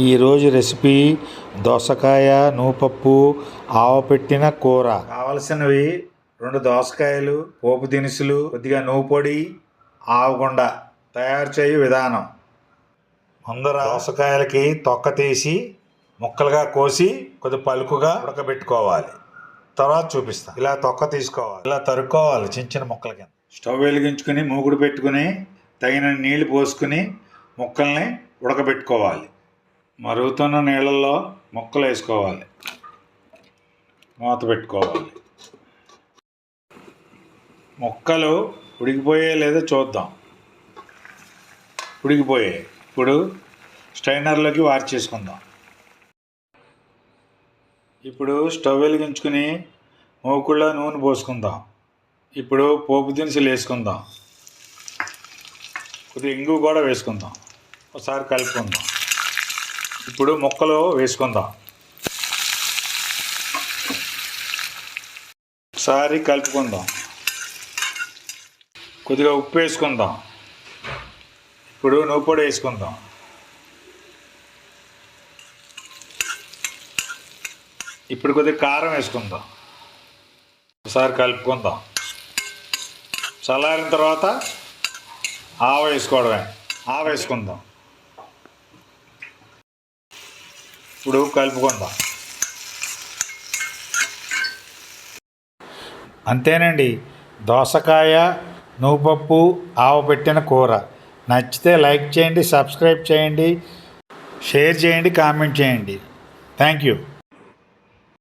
ఈరోజు రెసిపీ దోసకాయ నూపప్పు ఆవపెట్టిన కూర. కావలసినవి 2 దోసకాయలు, పోపు దినుసులు, కొద్దిగా నువ్వు పొడి, ఆవగుండ. తయారు చేయు విధానం: ముందర దోసకాయలకి తొక్క తీసి ముక్కలుగా కోసి కొద్ది పలుకుగా ఉడకబెట్టుకోవాలి. తర్వాత చూపిస్తా. ఇలా తొక్క తీసుకోవాలి, ఇలా తరుక్కోవాలి చిన్న చిన్న ముక్కల కింద. స్టవ్ వెలిగించుకుని మూకుడు పెట్టుకుని తగిన నీళ్లు పోసుకుని ముక్కల్ని ఉడకబెట్టుకోవాలి. మరుగుతున్న నీళ్ళల్లో ముక్కలు వేసుకోవాలి, మూత పెట్టుకోవాలి. ముక్కలు ఉడికిపోయే లేదో చూద్దాం. ఉడికిపోయాయి. ఇప్పుడు స్ట్రైనర్లోకి వార్ చేసుకుందాం. ఇప్పుడు స్టవ్ వెలిగించుకుని మూకుళ్ళో నూనె పోసుకుందాం. ఇప్పుడు పోపు దినుసులు వేసుకుందాం. కొద్దిగా ఇంగు కూడా వేసుకుందాం. ఒకసారి కలుపుకుందాం. ఇప్పుడు ముక్కలు వేసుకుందాం. ఒకసారి కలుపుకుందాం. కొద్దిగా ఉప్పు వేసుకుందాం. ఇప్పుడు నువ్వు పొడి వేసుకుందాం. ఇప్పుడు కొద్దిగా కారం వేసుకుందాం. ఒకసారి కలుపుకుందాం. చల్లారిన తర్వాత ఆవ వేసుకోవడమే. ఆవ వేసుకుందాం. ఇప్పుడు కలుపుకుందాం. అంతేనండి, దోసకాయ నూపప్పు ఆవపెట్టిన కూర. నచ్చితే లైక్ చేయండి, సబ్స్క్రైబ్ చేయండి, షేర్ చేయండి, కామెంట్ చేయండి. Thank you.